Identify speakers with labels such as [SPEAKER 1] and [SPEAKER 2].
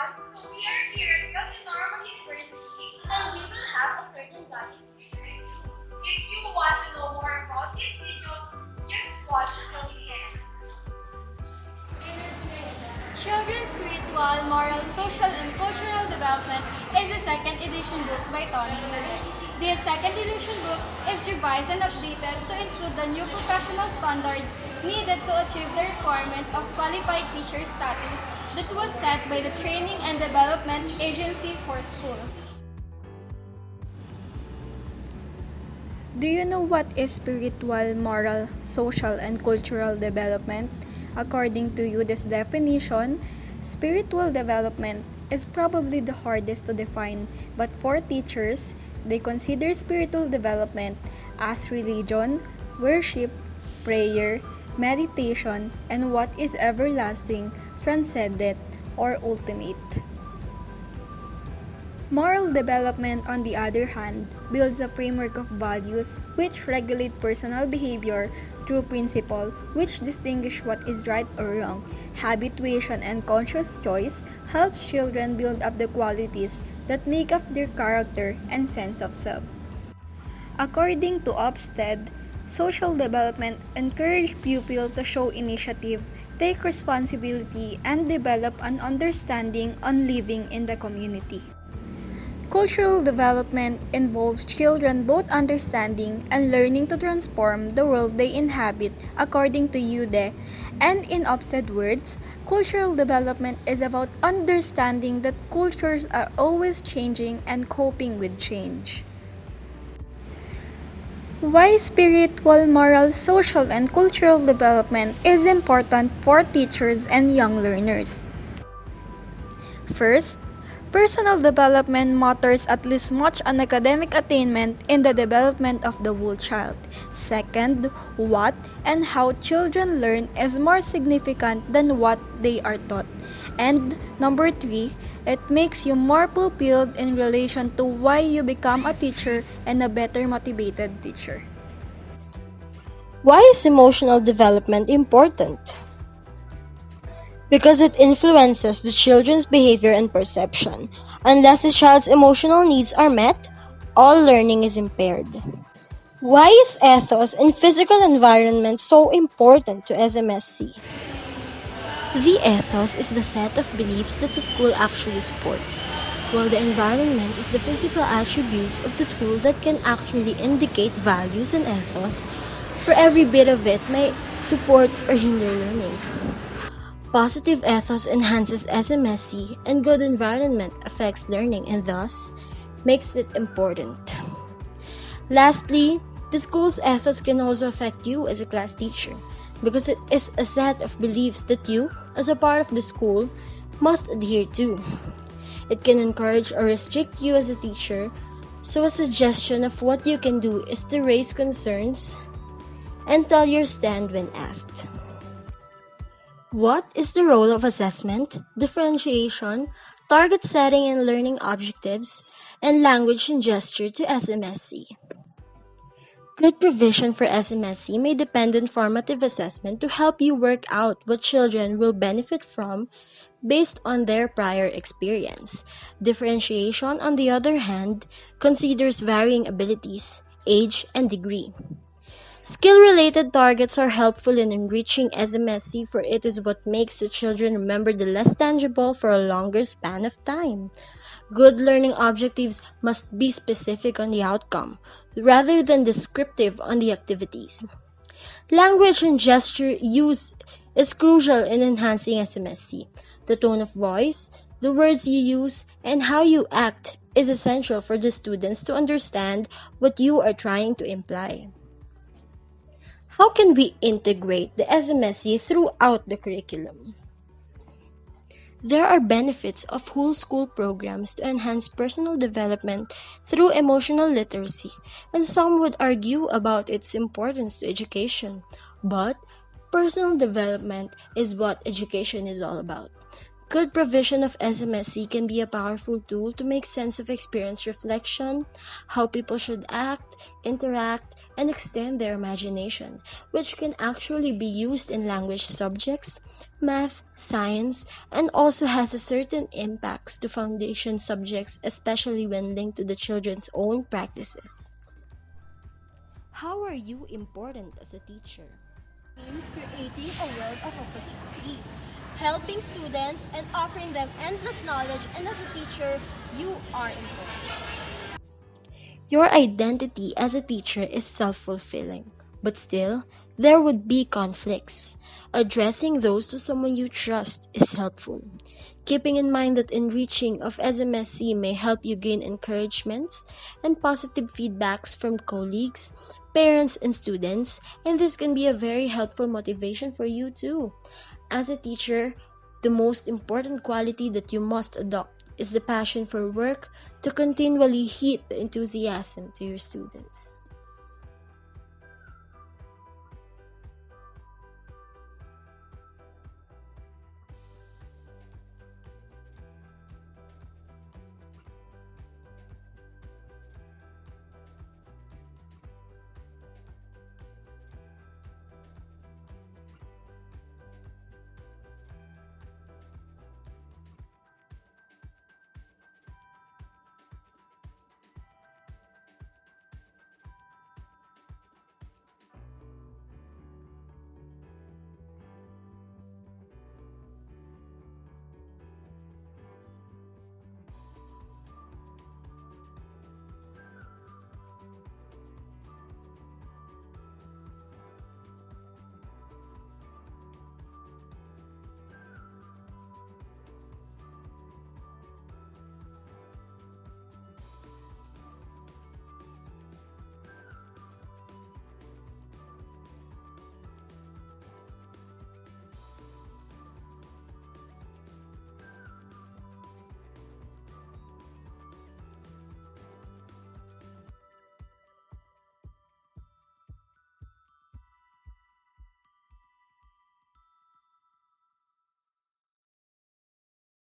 [SPEAKER 1] everyone. So we are here at Eaude Normal University and we will have a certain values to share with you. If you want to know more about this video, just watch till the end.
[SPEAKER 2] Children's Spiritual, Moral, Social, and Cultural Development is a second edition book by Tony Eude. This second edition book is revised and updated to include the new professional standards needed to achieve the requirements of qualified teacher status that was set by the Training and Development Agency for Schools.
[SPEAKER 3] Do you know what is spiritual, moral, social, and cultural development? According to Eude's definition, spiritual development is probably the hardest to define, but for teachers, they consider spiritual development as religion, worship, prayer, meditation, and what is everlasting, transcendent, or ultimate. Moral development, on the other hand, builds a framework of values which regulate personal behavior through principle which distinguish what is right or wrong. Habituation and conscious choice helps children build up the qualities that make up their character and sense of self. According to Ofsted, social development encourages pupils to show initiative, take responsibility, and develop an understanding on living in the community. Cultural development involves children both understanding and learning to transform the world they inhabit according to Eude. And in Ofsted words, cultural development is about understanding that cultures are always changing and coping with change. Why spiritual, moral, social, and cultural development is important for teachers and young learners. First, personal development matters at least much an academic attainment in the development of the whole child. Second, what and how children learn is more significant than what they are taught. And number three, it makes you more fulfilled in relation to why you become a teacher and a better motivated teacher.
[SPEAKER 4] Why is emotional development important? Because it influences the children's behavior and perception. Unless the child's emotional needs are met, all learning is impaired. Why is ethos and physical environment so important to SMSC? The ethos is the set of beliefs that the school actually supports, while the environment is the physical attributes of the school that can actually indicate values and ethos, for every bit of it may support or hinder learning. Positive ethos enhances SMSC and good environment affects learning and thus makes it important. Lastly, the school's ethos can also affect you as a class teacher because it is a set of beliefs that you, as a part of the school, must adhere to. It can encourage or restrict you as a teacher, so a suggestion of what you can do is to raise concerns and tell your stand when asked. What is the role of assessment, differentiation, target setting and learning objectives, and language and gesture to SMSC? Good provision for SMSC may depend on formative assessment to help you work out what children will benefit from based on their prior experience. Differentiation, on the other hand, considers varying abilities, age, and degree. Skill-related targets are helpful in enriching SMSC, for it is what makes the children remember the less tangible for a longer span of time. Good learning objectives must be specific on the outcome, rather than descriptive on the activities. Language and gesture use is crucial in enhancing SMSC. The tone of voice, the words you use, and how you act is essential for the students to understand what you are trying to imply. How can we integrate the SMSC throughout the curriculum? There are benefits of whole school programs to enhance personal development through emotional literacy, and some would argue about its importance to education. But personal development is what education is all about. Good provision of SMSC can be a powerful tool to make sense of experience reflection, how people should act, interact, and extend their imagination, which can actually be used in language subjects, math, science, and also has a certain impacts to foundation subjects, especially when linked to the children's own practices. How are you important as a teacher?
[SPEAKER 5] Means creating a world of opportunities, helping students and offering them endless knowledge, and as a teacher, you are important.
[SPEAKER 4] Your identity as a teacher is self-fulfilling, but still, there would be conflicts. Addressing those to someone you trust is helpful. Keeping in mind that enriching of SMSC may help you gain encouragements and positive feedbacks from colleagues, parents, and students, and this can be a very helpful motivation for you too. As a teacher, the most important quality that you must adopt is the passion for work to continually heat the enthusiasm to your students.